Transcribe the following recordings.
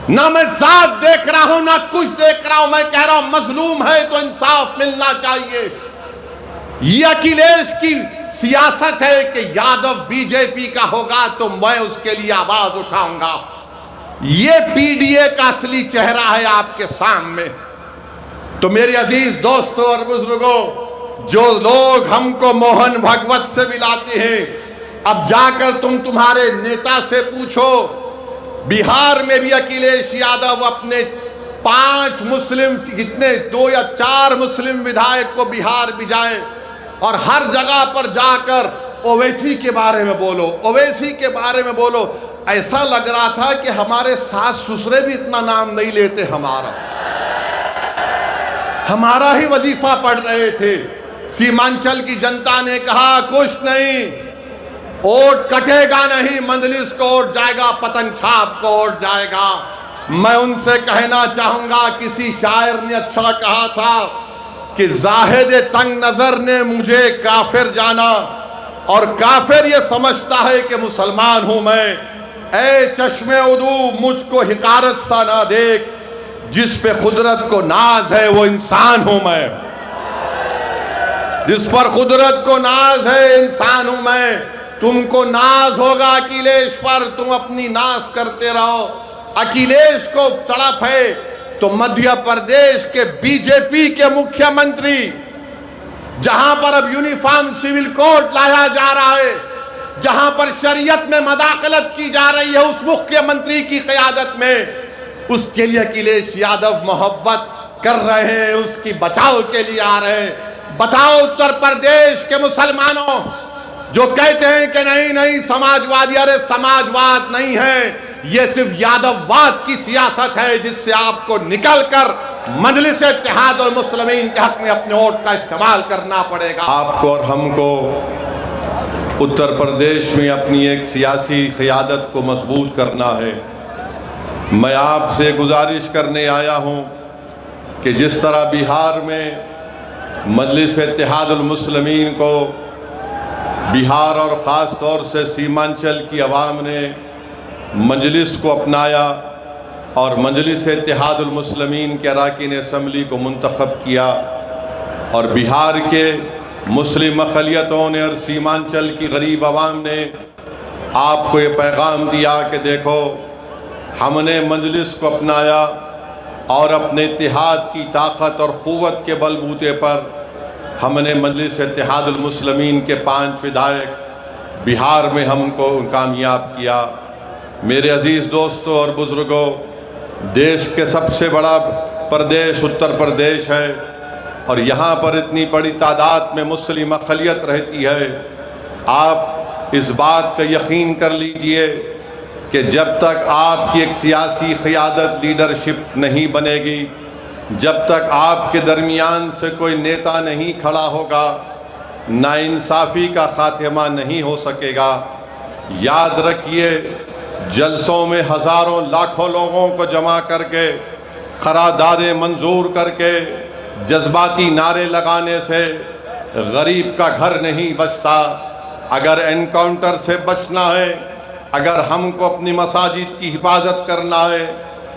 ना मैं जात देख रहा हूं ना कुछ देख रहा हूं। मैं कह रहा हूं मजलूम है तो इंसाफ मिलना चाहिए। ये अखिलेश की सियासत है कि यादव बीजेपी का होगा तो मैं उसके लिए आवाज उठाऊंगा। ये पीडीए का असली चेहरा है आपके सामने। तो मेरे अजीज दोस्तों और बुजुर्गों, जो लोग हमको मोहन भागवत से मिलाते हैं, अब जाकर तुम्हारे नेता से पूछो। बिहार में भी अखिलेश यादव अपने 5 मुस्लिम, कितने 2 या 4 मुस्लिम विधायक को बिहार भिजाए और हर जगह पर जाकर ओवैसी के बारे में बोलो, ओवैसी के बारे में बोलो। ऐसा लग रहा था कि हमारे सास ससुरे भी इतना नाम नहीं लेते, हमारा ही वजीफा पढ़ रहे थे। सीमांचल की जनता ने कहा कुछ नहीं, वोट कटेगा नहीं, मंजलिस को वोट जाएगा, पतंग छाप को वोट जाएगा। मैं उनसे कहना चाहूंगा, किसी शायर ने अच्छा कहा था कि जाहिद तंग नजर ने मुझे काफिर जाना और काफिर ये समझता है कि मुसलमान हूं मैं। ऐ चश्मे उदू मुझको हिकारत सा ना देख, जिस पे कुदरत को नाज है वो इंसान हूं मैं। जिस पर कुदरत को नाज है इंसान हूं मैं। तुमको नाज होगा अखिलेश पर, तुम अपनी नाज करते रहो। अखिलेश को तड़प है तो मध्य प्रदेश के बीजेपी के मुख्यमंत्री, जहां पर अब यूनिफॉर्म सिविल कोड लाया जा रहा है, जहां पर शरीयत में मदाखलत की जा रही है, उस मुख्यमंत्री की क़यादत में, उसके लिए अखिलेश यादव मोहब्बत कर रहे हैं, उसकी बचाव के लिए आ रहे हैं। बताओ उत्तर प्रदेश के मुसलमानों जो कहते हैं कि नहीं नहीं समाजवादी, अरे समाजवाद नहीं है, ये सिर्फ यादववाद की सियासत है, जिससे आपको निकलकर मजलिस इत्तेहाद और मुस्लिमीन के हक में अपने वोट का इस्तेमाल करना पड़ेगा। आपको और हमको उत्तर प्रदेश में अपनी एक सियासी क़यादत को मजबूत करना है। मैं आपसे गुजारिश करने आया हूं कि जिस तरह बिहार में मजलिस इत्तेहादुल मुस्लिमीन को, बिहार और ख़ास तौर से सीमांचल की आवाम ने मजलिस को अपनाया और मजलिस इत्तेहादुल मुस्लिमीन के अरकान असम्बली को मुंतखब किया, और बिहार के मुस्लिम अक़लियतों ने और सीमांचल की गरीब आवाम ने आपको ये पैगाम दिया कि देखो, हमने मजलिस को अपनाया और अपने इत्तेहाद की ताकत और क़ुव्वत के बलबूते पर हमने मजलिस इत्तेहादुल मुस्लिमीन के 5 विधायक बिहार में हम उनको कामयाब किया। मेरे अजीज़ दोस्तों और बुज़ुर्गों, देश के सबसे बड़ा प्रदेश उत्तर प्रदेश है और यहाँ पर इतनी बड़ी तादाद में मुस्लिम अक़लियत रहती है। आप इस बात का यकीन कर लीजिए कि जब तक आपकी एक सियासी क़यादत, लीडरशिप नहीं बनेगी, जब तक आपके दरमियान से कोई नेता नहीं खड़ा होगा, नाइंसाफ़ी का ख़ात्मा नहीं हो सकेगा। याद रखिए, जलसों में हज़ारों लाखों लोगों को जमा करके, क़रारदादें मंजूर करके, जज्बाती नारे लगाने से गरीब का घर नहीं बचता। अगर एनकाउंटर से बचना है, अगर हमको अपनी मसाजिद की हिफाजत करना है,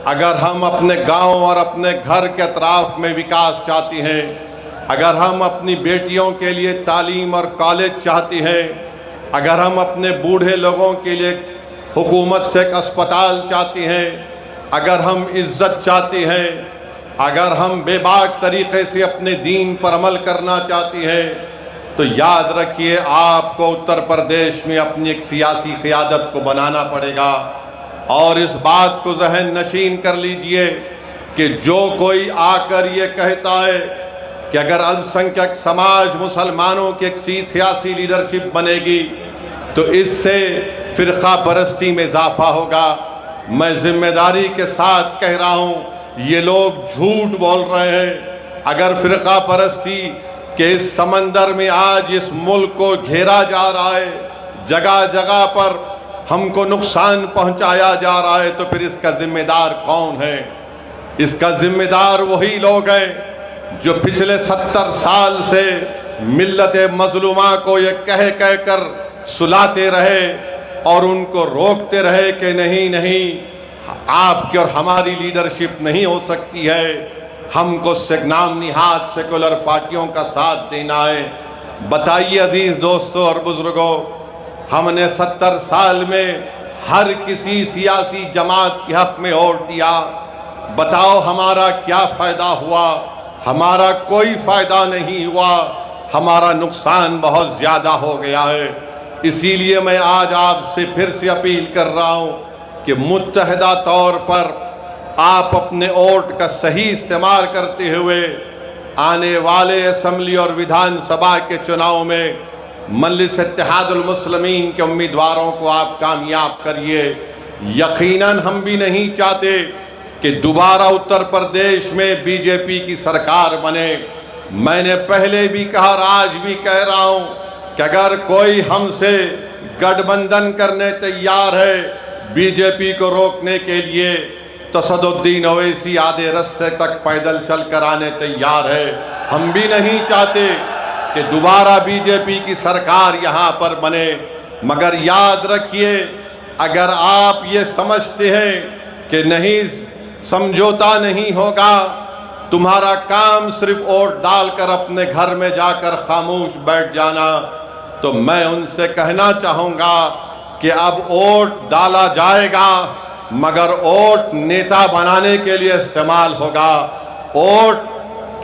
अगर हम अपने गांव और अपने घर के अतराफ़ में विकास चाहते हैं, अगर हम अपनी बेटियों के लिए तालीम और कॉलेज चाहते हैं, अगर हम अपने बूढ़े लोगों के लिए हुकूमत से एक अस्पताल चाहते हैं, अगर हम इज़्ज़त चाहते हैं, अगर हम बेबाक तरीक़े से अपने दीन पर अमल करना चाहते हैं, तो याद रखिए आपको उत्तर प्रदेश में अपनी एक सियासी क़यादत को बनाना पड़ेगा। और इस बात को ज़हन नशीन कर लीजिए कि जो कोई आकर ये कहता है कि अगर अल्पसंख्यक समाज मुसलमानों की एक सियासी लीडरशिप बनेगी तो इससे फ़िरक़ा परस्ती में इजाफ़ा होगा, मैं ज़िम्मेदारी के साथ कह रहा हूँ, ये लोग झूठ बोल रहे हैं। अगर फ़िरक़ा परस्ती के इस समंदर में आज इस मुल्क को घेरा जा रहा है, जगह जगह पर हमको नुकसान पहुंचाया जा रहा है, तो फिर इसका जिम्मेदार कौन है? इसका जिम्मेदार वही लोग हैं जो पिछले 70 साल से मिल्लत मज़लूमा को ये कह कर सुलाते रहे और उनको रोकते रहे कि नहीं नहीं, आपकी और हमारी लीडरशिप नहीं हो सकती है। हमको नाम निहाद सेकुलर पार्टियों का साथ देना है। बताइए अजीज दोस्तों और बुजुर्गों, हमने 70 साल में हर किसी सियासी जमात के हक में वोट दिया। बताओ हमारा क्या फ़ायदा हुआ? हमारा कोई फ़ायदा नहीं हुआ, हमारा नुकसान बहुत ज़्यादा हो गया है। इसीलिए मैं आज आपसे फिर से अपील कर रहा हूँ कि मुत्तहदा तौर पर आप अपने वोट का सही इस्तेमाल करते हुए आने वाले असम्बली और विधानसभा के चुनाव में मजलिस इत्तेहादुल मुस्लिमीन के उम्मीदवारों को आप कामयाब करिए। यकीनन हम भी नहीं चाहते कि दोबारा उत्तर प्रदेश में बीजेपी की सरकार बने। मैंने पहले भी कहा और आज भी कह रहा हूं कि अगर कोई हमसे गठबंधन करने तैयार है बीजेपी को रोकने के लिए, तो असदुद्दीन ओवैसी आधे रास्ते तक पैदल चल कर आने तैयार है। हम भी नहीं चाहते कि दोबारा बीजेपी की सरकार यहाँ पर बने। मगर याद रखिए, अगर आप ये समझते हैं कि नहीं समझौता नहीं होगा, तुम्हारा काम सिर्फ वोट डालकर अपने घर में जाकर खामोश बैठ जाना, तो मैं उनसे कहना चाहूँगा कि अब वोट डाला जाएगा मगर वोट नेता बनाने के लिए इस्तेमाल होगा। वोट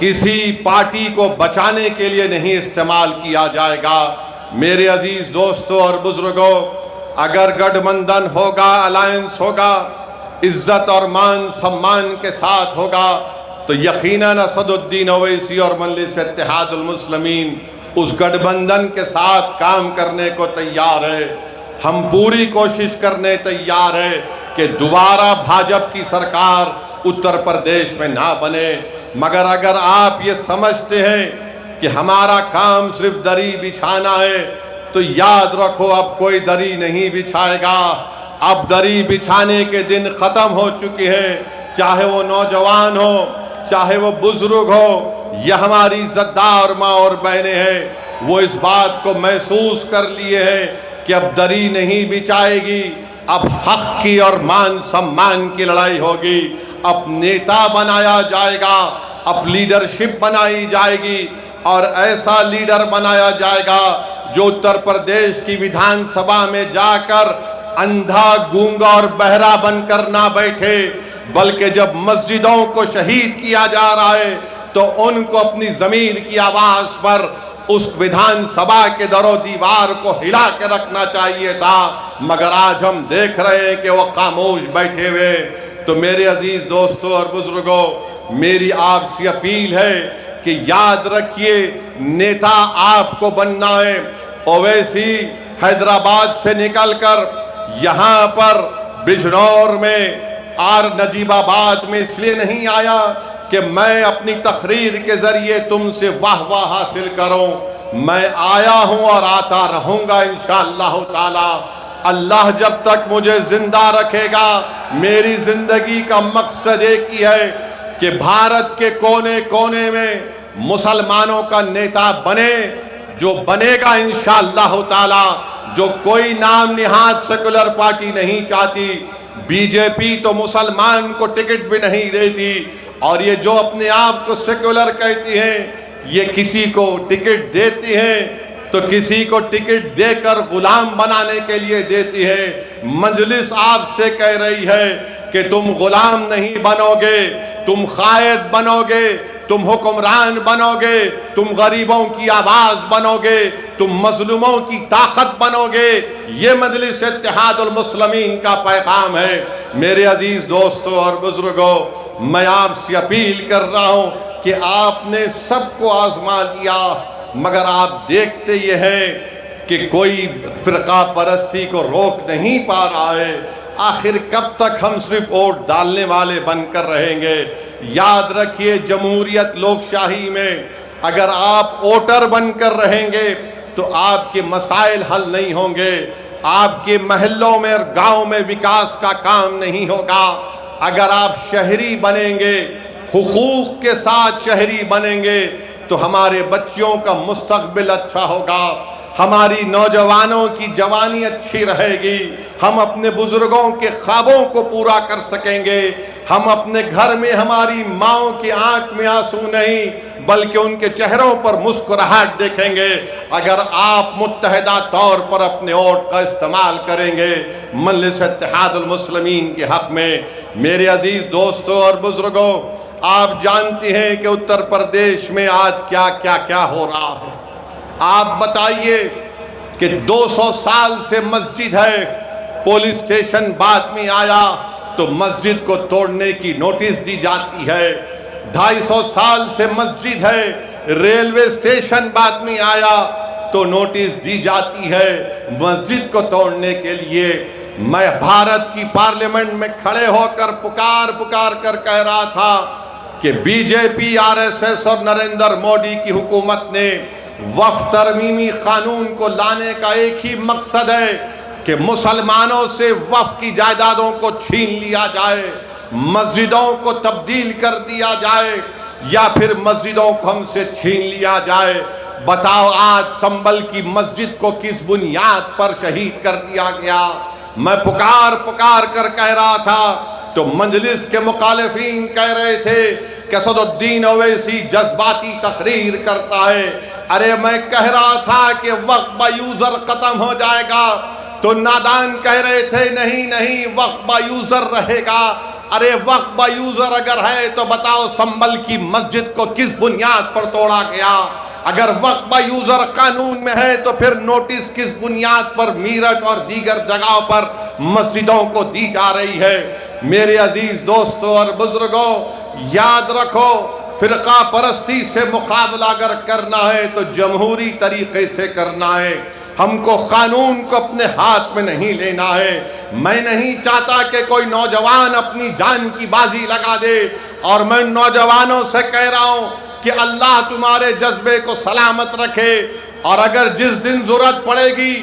किसी पार्टी को बचाने के लिए नहीं इस्तेमाल किया जाएगा। मेरे अजीज दोस्तों और बुजुर्गों, अगर गठबंधन होगा, अलायंस होगा, इज्जत और मान सम्मान के साथ होगा, तो यकीनन असदुद्दीन ओवैसी और मजलिस इत्तेहादुल मुस्लिमीन उस गठबंधन के साथ काम करने को तैयार है। हम पूरी कोशिश करने तैयार है कि दोबारा भाजपा की सरकार उत्तर प्रदेश में ना बने। मगर अगर आप ये समझते हैं कि हमारा काम सिर्फ दरी बिछाना है, तो याद रखो अब कोई दरी नहीं बिछाएगा। अब दरी बिछाने के दिन ख़त्म हो चुके हैं। चाहे वो नौजवान हो, चाहे वो बुजुर्ग हो, या हमारी इज़्ज़तदार माँ और बहनें हैं, वो इस बात को महसूस कर लिए हैं कि अब दरी नहीं बिछाएगी, अब हक की और मान सम्मान की लड़ाई होगी। अब नेता बनाया जाएगा, अब लीडरशिप बनाई जाएगी और ऐसा लीडर बनाया जाएगा जो उत्तर प्रदेश की विधानसभा में जाकर अंधा, गूंगा और बहरा बनकर ना बैठे, बल्कि जब मस्जिदों को शहीद किया जा रहा है तो उनको अपनी जमीन की आवाज पर उस विधानसभा के दरो दीवार को हिला के रखना चाहिए था। मगर आज हम देख रहे हैं कि वो खामोश बैठे हुए। तो मेरे अजीज दोस्तों और बुजुर्गों, मेरी आपसे अपील है कि याद रखिए, नेता आपको बनना है। ओवैसी हैदराबाद से निकलकर यहाँ पर बिजनौर में और नजीबाबाद में इसलिए नहीं आया कि मैं अपनी तकरीर के जरिए तुमसे वाह वाह हासिल करूं। मैं आया हूं और आता रहूंगा इंशाअल्लाह ताला। अल्लाह जब तक मुझे जिंदा रखेगा, मेरी जिंदगी का मकसद एक ही है कि भारत के कोने कोने में मुसलमानों का नेता बने, जो बनेगा इंशाअल्लाह ताला। जो कोई नाम निहाद सेकुलर पार्टी नहीं चाहती। बीजेपी तो मुसलमान को टिकट भी नहीं देती, और ये जो अपने आप को सेकुलर कहती हैं, ये किसी को टिकट देती हैं तो किसी को टिकट देकर गुलाम बनाने के लिए देती है। मजलिस आपसे कह रही है कि तुम गुलाम नहीं बनोगे, तुम कायद बनोगे, तुम हुक्मरान बनोगे, तुम गरीबों की आवाज बनोगे, तुम मजलूमों की ताकत बनोगे। ये मजलिस इत्तेहादुल मुस्लिमीन का पैगाम है। मेरे अजीज दोस्तों और बुजुर्गों, मैं आपसे अपील कर रहा हूं कि आपने सबको आजमा लिया, मगर आप देखते ये हैं कि कोई फिरका परस्ती को रोक नहीं पा रहा है। आखिर कब तक हम सिर्फ वोट डालने वाले बनकर रहेंगे? याद रखिए, जमहूरियत लोकशाही में अगर आप वोटर बनकर रहेंगे तो आपके मसाइल हल नहीं होंगे, आपके महल्लों में और गांव में विकास का काम नहीं होगा। अगर आप शहरी बनेंगे, हुकूक के साथ शहरी बनेंगे, तो हमारे बच्चों का मुस्तकबिल अच्छा होगा, हमारी नौजवानों की जवानी अच्छी रहेगी, हम अपने बुजुर्गों के ख्वाबों को पूरा कर सकेंगे। हम अपने घर में हमारी माओ की आंख में आंसू नहीं बल्कि उनके चेहरों पर मुस्कुराहट देखेंगे अगर आप मुत्तहिदा तौर पर अपने वोट का इस्तेमाल करेंगे मजलिस इत्तेहादुल मुस्लिमीन के हक में। मेरे अजीज दोस्तों और बुजुर्गों, आप जानते हैं कि उत्तर प्रदेश में आज क्या क्या क्या हो रहा है। आप बताइए कि 200 साल से मस्जिद है, पुलिस स्टेशन बाद में आया तो मस्जिद को तोड़ने की नोटिस दी जाती है। 250 साल से मस्जिद है, रेलवे स्टेशन बाद में आया तो नोटिस दी जाती है मस्जिद को तोड़ने के लिए। मैं भारत की पार्लियामेंट में खड़े होकर पुकार पुकार कर कह रहा था कि बीजेपी, आरएसएस और नरेंद्र मोदी की हुकूमत ने वक्फ तरमीमी कानून को लाने का एक ही मकसद है कि मुसलमानों से वक्फ की जायदादों को छीन लिया जाए, मस्जिदों को तब्दील कर दिया जाए या फिर मस्जिदों को हमसे छीन लिया जाए। बताओ आज संभल की मस्जिद को किस बुनियाद पर शहीद कर दिया गया। मैं पुकार पुकार कर कह रहा था तो मजलिस के मुखालिफीन कह रहे थे कि असदुद्दीन ओवैसी जज्बाती तकरीर करता है। अरे मैं कह रहा था कि वक्फ बायूजर खत्म हो जाएगा तो नादान कह रहे थे नहीं नहीं वक्फ बायूजर रहेगा। अरे वक्फ बायूजर अगर है तो बताओ संभल की मस्जिद को किस बुनियाद पर तोड़ा गया। अगर वक्फ बायूजर कानून में है तो फिर नोटिस किस बुनियाद पर मीरठ और दीगर जगहों पर मस्जिदों को दी जा रही है। मेरे अजीज दोस्तों और बुजुर्गों, याद रखो फिरका परस्ती से मुकाबला अगर करना है तो जमहूरी तरीके से करना है। हमको कानून को अपने हाथ में नहीं लेना है। मैं नहीं चाहता कि कोई नौजवान अपनी जान की बाजी लगा दे और मैं नौजवानों से कह रहा हूं कि अल्लाह तुम्हारे जज्बे को सलामत रखे और अगर जिस दिन जरूरत पड़ेगी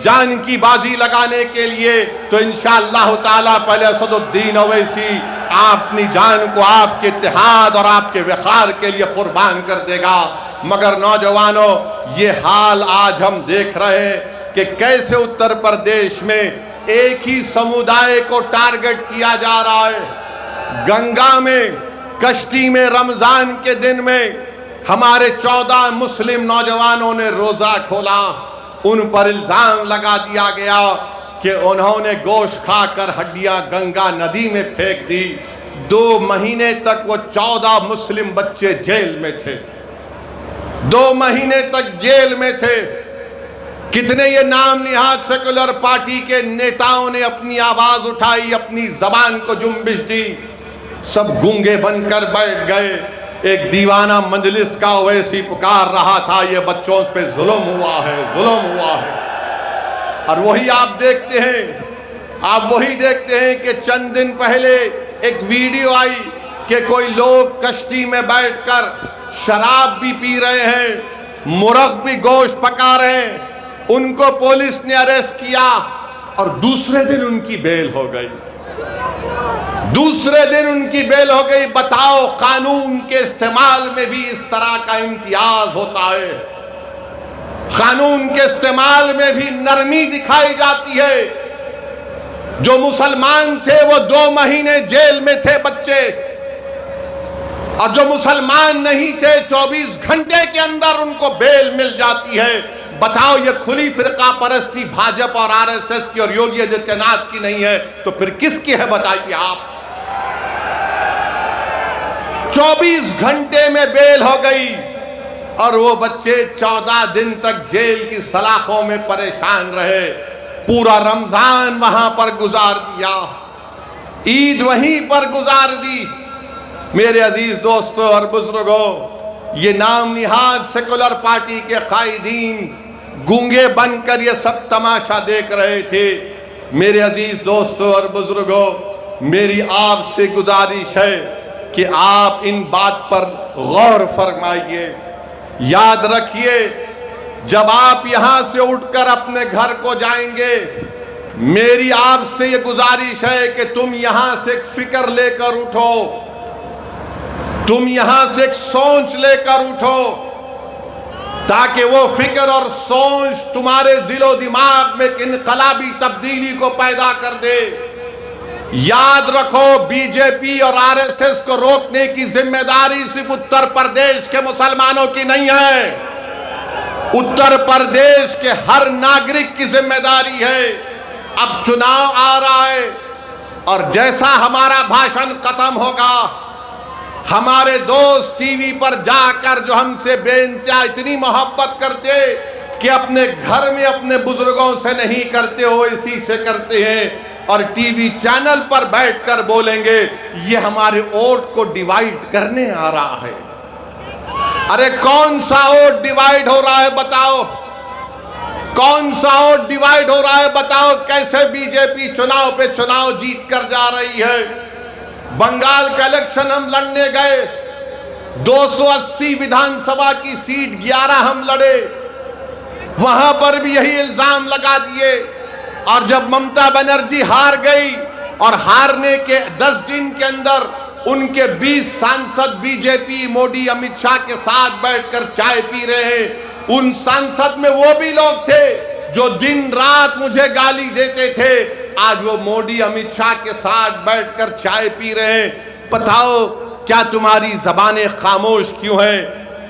जान की बाजी लगाने के लिए तो इंशाअल्लाह ताला पहले असदुद्दीन ओवैसी अपनी जान को आपके इत्तेहाद और आपके वक़ार के लिए कुर्बान कर देगा। मगर नौजवानों, ये हाल आज हम देख रहे हैं कि कैसे उत्तर प्रदेश में एक ही समुदाय को टारगेट किया जा रहा है। गंगा में कश्ती में रमजान के दिन में हमारे 14 मुस्लिम नौजवानों ने रोजा खोला। उन पर इल्जाम लगा दिया गया कि उन्होंने गोश्त खाकर हड्डियां गंगा नदी में फेंक दी। 2 महीने तक वो 14 मुस्लिम बच्चे जेल में थे, 2 महीने तक जेल में थे। कितने ये नाम निहाद सेकुलर पार्टी के नेताओं ने अपनी आवाज उठाई, अपनी जबान को जुम्बिश दी, सब गूंगे बनकर बैठ गए। एक दीवाना मजलिस का वैसी पुकार रहा था ये बच्चों पे जुल्म हुआ है, जुल्म हुआ है। और वही आप देखते हैं कि चंद दिन पहले एक वीडियो आई कि कोई लोग कश्ती में बैठकर शराब भी पी रहे हैं, मुर्ग भी गोश्त पका रहे हैं। उनको पुलिस ने अरेस्ट किया और दूसरे दिन उनकी बेल हो गई, दूसरे दिन उनकी बेल हो गई। बताओ कानून के इस्तेमाल में भी इस तरह का इम्तियाज होता है, कानून के इस्तेमाल में भी नरमी दिखाई जाती है। जो मुसलमान थे वो 2 महीने जेल में थे बच्चे, और जो मुसलमान नहीं थे 24 घंटे के अंदर उनको बेल मिल जाती है। बताओ ये खुली फिरका परस्ती भाजपा और आरएसएस की और योगी आदित्यनाथ की नहीं है तो फिर किसकी है बताइए आप। 24 घंटे में बेल हो गई और वो बच्चे 14 दिन तक जेल की सलाखों में परेशान रहे। पूरा रमजान वहां पर गुजार दिया, ईद वहीं पर गुजार दी। मेरे अजीज दोस्तों और बुजुर्गों, ये नाम निहाद सेकुलर पार्टी के कायदीन गूंगे बनकर ये सब तमाशा देख रहे थे। मेरे अजीज दोस्तों और बुजुर्गों, मेरी आपसे गुजारिश है कि आप इन बात पर गौर फरमाइए। याद रखिए, जब आप यहां से उठकर अपने घर को जाएंगे, मेरी आपसे ये गुजारिश है कि तुम यहां से एक फिक्र लेकर उठो, तुम यहां से एक सोच लेकर उठो, ताकि वो फिक्र और सोच तुम्हारे दिलो दिमाग में इनकलाबी तब्दीली को पैदा कर दे। याद रखो, बीजेपी और आरएसएस को रोकने की जिम्मेदारी सिर्फ उत्तर प्रदेश के मुसलमानों की नहीं है, उत्तर प्रदेश के हर नागरिक की जिम्मेदारी है। अब चुनाव आ रहा है और जैसा हमारा भाषण खत्म होगा, हमारे दोस्त टीवी पर जाकर जो हमसे बेइंतहा इतनी मोहब्बत करते कि अपने घर में अपने बुजुर्गों से नहीं करते हो, इसी से करते हैं, और टीवी चैनल पर बैठकर बोलेंगे ये हमारे वोट को डिवाइड करने आ रहा है। अरे कौन सा वोट डिवाइड हो रहा है बताओ? कौन सा वोट डिवाइड हो रहा है बताओ? कैसे बीजेपी चुनाव पे चुनाव जीत कर जा रही है? बंगाल का इलेक्शन हम लड़ने गए, 280 विधानसभा की सीट 11 हम लड़े, वहां पर भी यही इल्जाम लगा दिए। और जब ममता बनर्जी हार गई और हारने के 10 दिन के अंदर उनके 20 सांसद बीजेपी मोदी अमित शाह के साथ बैठकर चाय पी रहे हैं। उन सांसद में वो भी लोग थे जो दिन रात मुझे गाली देते थे, आज वो मोदी अमित शाह के साथ बैठकर चाय पी रहे हैं। बताओ क्या तुम्हारी जबानें खामोश क्यों हैं?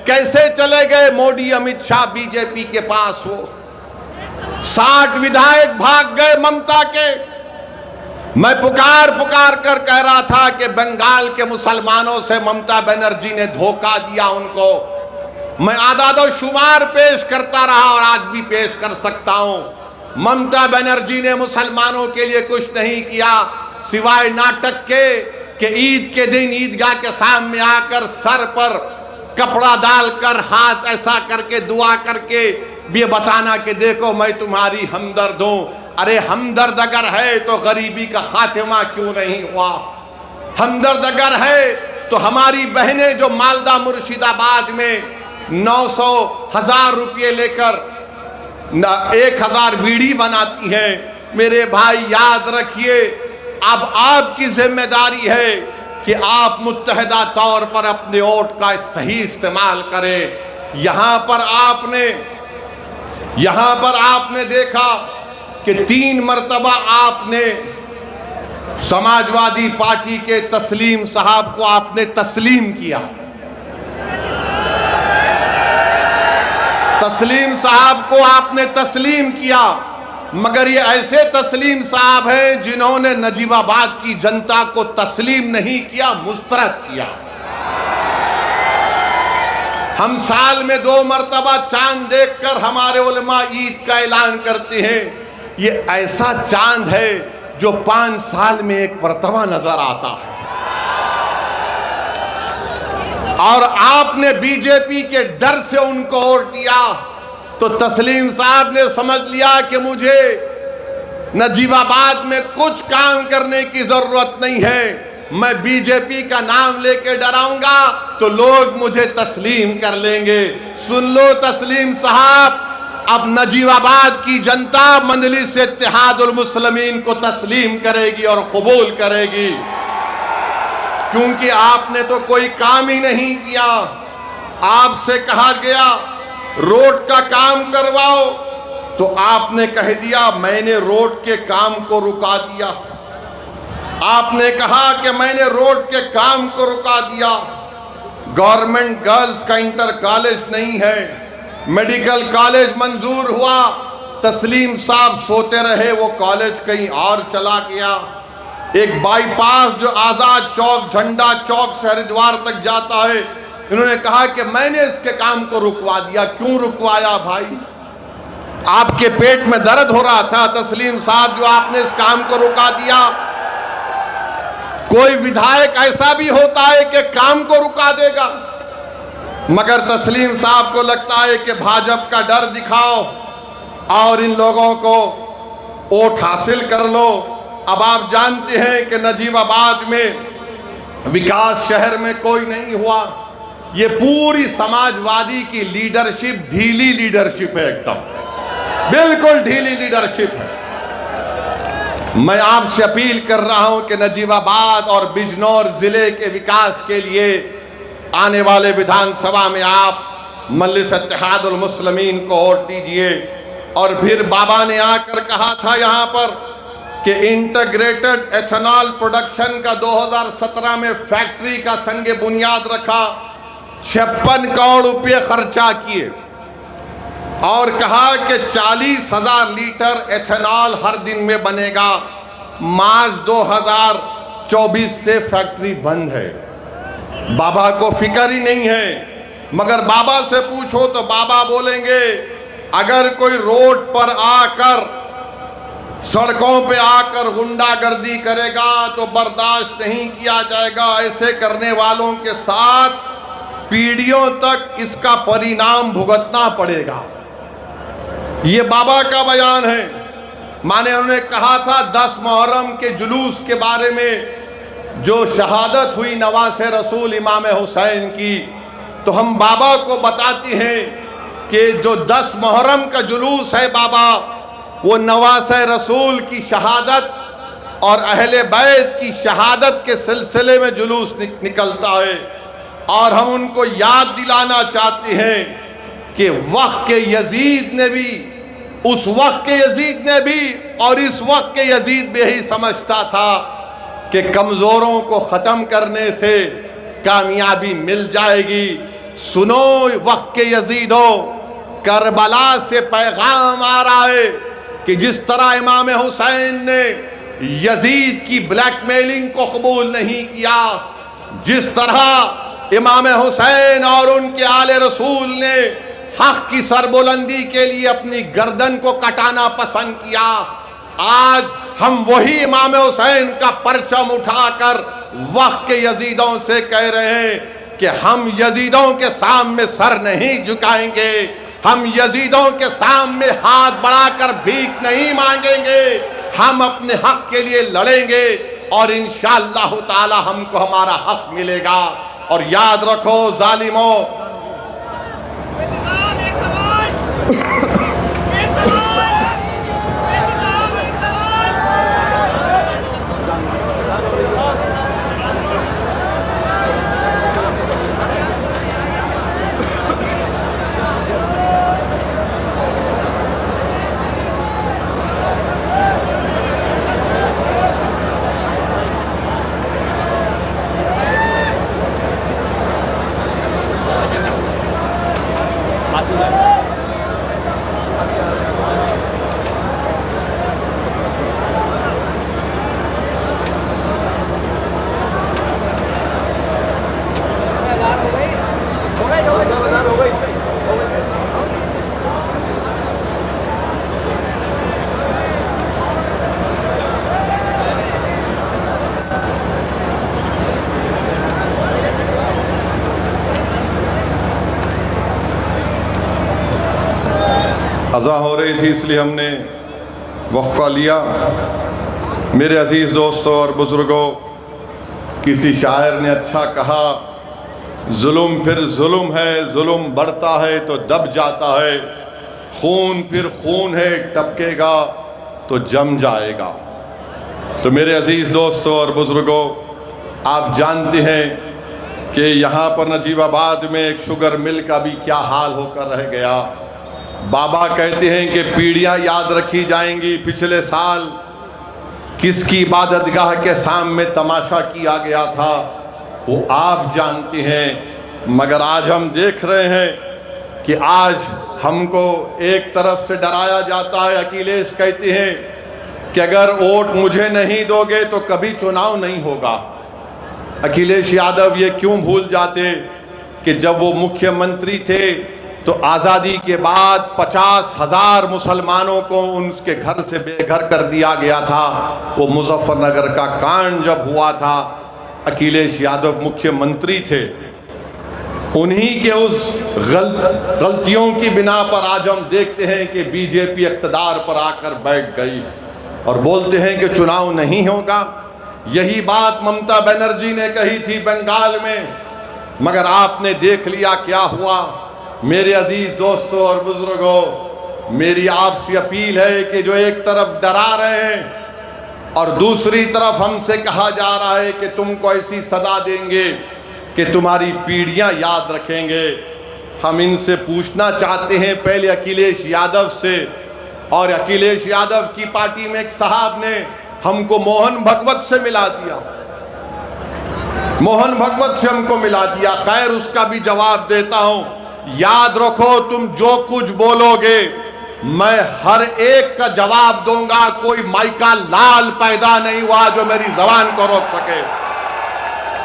कैसे चले गए मोदी अमित शाह बीजेपी के पास? वो 60 विधायक भाग गए ममता के। मैं पुकार पुकार कर कह रहा था कि बंगाल के मुसलमानों से ममता बनर्जी ने धोखा दिया उनको। मैं आदादो शुमार पेश करता रहा और आज भी पेश कर सकता हूं। ममता बनर्जी ने मुसलमानों के लिए कुछ नहीं किया सिवाय नाटक के कि ईद के दिन ईदगाह के सामने आकर सर पर कपड़ा डालकर हाथ ऐसा करके दुआ करके ये बताना कि देखो मैं तुम्हारी हमदर्द हूं। अरे हमदर्द अगर है तो गरीबी का खात्मा क्यों नहीं हुआ? हमदर्द अगर है तो हमारी बहनें जो मालदा मुर्शिदाबाद में 900,000 रुपये लेकर 1000 बीड़ी बनाती हैं, मेरे भाई याद रखिए अब आपकी जिम्मेदारी है कि आप मुत्तहदा तौर पर अपने वोट का सही इस्तेमाल करें। यहां पर आपने देखा कि 3 मर्तबा आपने समाजवादी पार्टी के तस्लीम साहब को आपने तस्लीम किया। तस्लीम साहब को आपने तस्लीम किया, मगर ये ऐसे तस्लीम साहब हैं जिन्होंने नजीबाबाद की जनता को तस्लीम नहीं किया, मुस्तरद किया। हम साल में 2 मर्तबा चांद देखकर हमारे उलमा ईद का ऐलान करते हैं। ये ऐसा चांद है जो 5 साल में एक मर्तबा नजर आता है। और आपने बीजेपी के डर से उनको वोट दिया तो तस्लीम साहब ने समझ लिया कि मुझे नजीबाबाद में कुछ काम करने की जरूरत नहीं है, मैं बीजेपी का नाम लेके डराऊंगा तो लोग मुझे तस्लीम कर लेंगे। सुन लो तस्लीम साहब, अब नजीबाबाद की जनता मजलिस इत्तेहादुल मुस्लिमीन को तस्लीम करेगी और कबूल करेगी, क्योंकि आपने तो कोई काम ही नहीं किया। आपसे कहा गया रोड का काम करवाओ तो आपने कह दिया मैंने रोड के काम को रुका दिया। आपने कहा कि मैंने रोड के काम को रुका दिया। गवर्नमेंट गर्ल्स का इंटर कॉलेज नहीं है, मेडिकल कॉलेज मंजूर हुआ, तस्लीम साहब सोते रहे, वो कॉलेज कहीं और चला गया। एक बाईपास जो आजाद चौक झंडा चौक से हरिद्वार तक जाता है, इन्होंने कहा कि मैंने इसके काम को रुकवा दिया। क्यों रुकवाया भाई? आपके पेट में दर्द हो रहा था तस्लीम साहब जो आपने इस काम को रुका दिया। कोई विधायक ऐसा भी होता है कि काम को रुका देगा, मगर तस्लीम साहब को लगता है कि भाजपा का डर दिखाओ और इन लोगों को वोट हासिल कर लो। अब आप जानते हैं कि नजीबाबाद में विकास शहर में कोई नहीं हुआ। ये पूरी समाजवादी की लीडरशिप ढीली लीडरशिप है, एकदम बिल्कुल ढीली लीडरशिप है। मैं आपसे अपील कर रहा हूं कि नजीबाबाद और बिजनौर जिले के विकास के लिए आने वाले विधानसभा में आप मजलिस इत्तेहादुल मुस्लिमीन को वोट दीजिए। और फिर बाबा ने आकर कहा था यहाँ पर कि इंटीग्रेटेड एथेनॉल प्रोडक्शन का 2017 में फैक्ट्री का संग बुनियाद रखा, 56 करोड़ रुपये खर्चा किए और कहा कि 40,000 लीटर एथेनॉल हर दिन में बनेगा। मार्च 2024 से फैक्ट्री बंद है। बाबा को फिक्र ही नहीं है। मगर बाबा से पूछो तो बाबा बोलेंगे अगर कोई रोड पर आकर, सड़कों पे आकर गुंडागर्दी करेगा तो बर्दाश्त नहीं किया जाएगा। ऐसे करने वालों के साथ पीढ़ियों तक इसका परिणाम भुगतना पड़ेगा। ये बाबा का बयान है। माने उन्होंने कहा था 10 मुहर्रम के जुलूस के बारे में जो शहादत हुई नवासे रसूल इमाम हुसैन की, तो हम बाबा को बताते हैं कि जो 10 मुहर्रम का जुलूस है बाबा, वो नवासे रसूल की शहादत और अहले बैत की शहादत के सिलसिले में जुलूस निकलता है। और हम उनको याद दिलाना चाहते हैं कि वक्त के यजीद ने भी, उस वक्त के यजीद ने भी और इस वक्त के यजीद भी यही समझता था कि कमज़ोरों को ख़त्म करने से कामयाबी मिल जाएगी। सुनो वक्त के यजीदों, करबला से पैगाम आ रहा है कि जिस तरह इमाम हुसैन ने यजीद की ब्लैकमेलिंग को कबूल नहीं किया, जिस तरह इमाम हुसैन और उनके आले रसूल ने हक की सरबुलंदी के लिए अपनी गर्दन को कटाना पसंद किया, आज हम वही इमाम हुसैन का परचम उठाकर वक्त के यजीदों से कह रहे हैं कि हम यजीदों के सामने सर नहीं झुकाएंगे, हम यजीदों के सामने हाथ बढ़ाकर भीख नहीं मांगेंगे, हम अपने हक के लिए लड़ेंगे और इंशाअल्लाह ताला हमको हमारा हक मिलेगा। और याद रखो जालिमों, अज़ा हो रही थी इसलिए हमने वक्फ़ा लिया। मेरे अज़ीज़ दोस्तों और बुज़ुर्गों, किसी शायर ने अच्छा कहा, जुल्म फिर जुल्म है, जुल्म बढ़ता है तो दब जाता है, खून फिर खून है, टपकेगा तो जम जाएगा। तो मेरे अज़ीज़ दोस्तों और बुज़ुर्गों, आप जानते हैं कि यहाँ पर नजीबाबाद में एक शुगर मिल का भी क्या हाल होकर रह गया। बाबा कहते हैं कि पीढ़ियाँ याद रखी जाएंगी, पिछले साल किसकी इबादतगाह के सामने तमाशा किया गया था वो आप जानते हैं। मगर आज हम देख रहे हैं कि आज हमको एक तरफ से डराया जाता है। अखिलेश कहते हैं कि अगर वोट मुझे नहीं दोगे तो कभी चुनाव नहीं होगा। अखिलेश यादव ये क्यों भूल जाते कि जब वो मुख्यमंत्री थे तो आज़ादी के बाद 50,000 मुसलमानों को उनके घर से बेघर कर दिया गया था। वो मुजफ्फरनगर का कांड जब हुआ था, अखिलेश यादव मुख्यमंत्री थे। उन्हीं के उस गलतियों की बिना पर आज हम देखते हैं कि बीजेपी इक़्तिदार पर आकर बैठ गई और बोलते हैं कि चुनाव नहीं होगा। यही बात ममता बनर्जी ने कही थी बंगाल में, मगर आपने देख लिया क्या हुआ। मेरे अजीज दोस्तों और बुजुर्गों, मेरी आपसे अपील है कि जो एक तरफ डरा रहे हैं और दूसरी तरफ हमसे कहा जा रहा है कि तुमको ऐसी सजा देंगे कि तुम्हारी पीढ़ियां याद रखेंगे, हम इनसे पूछना चाहते हैं, पहले अखिलेश यादव से। और अखिलेश यादव की पार्टी में एक साहब ने हमको मोहन भगवत से मिला दिया, मोहन भगवत से हमको मिला दिया। खैर, उसका भी जवाब देता हूं। याद रखो, तुम जो कुछ बोलोगे मैं हर एक का जवाब दूंगा। कोई माइका लाल पैदा नहीं हुआ जो मेरी जबान को रोक सके।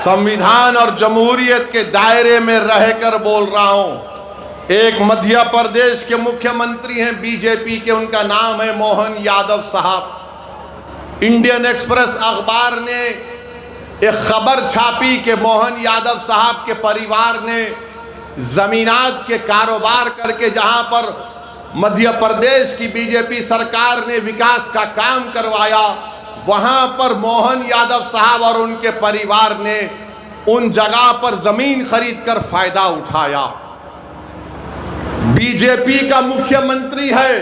संविधान और जमहूरियत के दायरे में रहकर बोल रहा हूं। एक मध्य प्रदेश के मुख्यमंत्री हैं बीजेपी के, उनका नाम है मोहन यादव साहब। इंडियन एक्सप्रेस अखबार ने एक खबर छापी कि मोहन यादव साहब के परिवार ने जमीनात के कारोबार करके, जहां पर मध्य प्रदेश की बीजेपी सरकार ने विकास का काम करवाया, वहां पर मोहन यादव साहब और उनके परिवार ने उन जगह पर जमीन खरीदकर फायदा उठाया। बीजेपी का मुख्यमंत्री है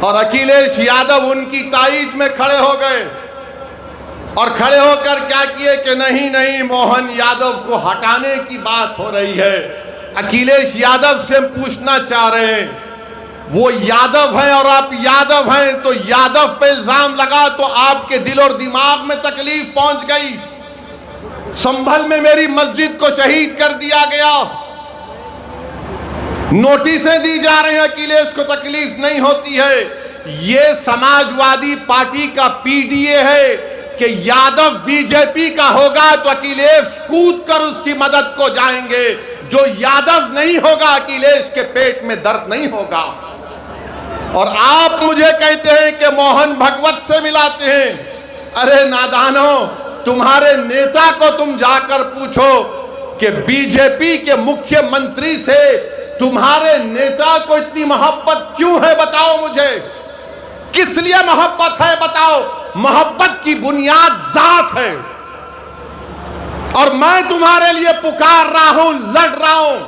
और अखिलेश यादव उनकी ताईद में खड़े हो गए और खड़े होकर क्या किए कि नहीं नहीं, मोहन यादव को हटाने की बात हो रही है। अखिलेश यादव से हम पूछना चाह रहे हैं, वो यादव हैं और आप यादव हैं, तो यादव पे इल्जाम लगा तो आपके दिल और दिमाग में तकलीफ पहुंच गई। संभल में मेरी मस्जिद को शहीद कर दिया गया, नोटिसें दी जा रही हैं, अखिलेश को तकलीफ नहीं होती है। ये समाजवादी पार्टी का पीडीए है कि यादव बीजेपी का होगा तो अखिलेश कूद कर उसकी मदद को जाएंगे। जो यादव नहीं होगा, अखिलेश के पेट में दर्द नहीं होगा। और आप मुझे कहते हैं कि मोहन भगवत से मिलाते हैं। अरे नादानो, तुम्हारे नेता को तुम जाकर पूछो कि बीजेपी के मुख्यमंत्री से तुम्हारे नेता को इतनी मोहब्बत क्यों है, बताओ मुझे। किस लिए मोहब्बत है बताओ। मोहब्बत की बुनियाद जात है। और मैं तुम्हारे लिए पुकार रहा हूं, लड़ रहा हूं।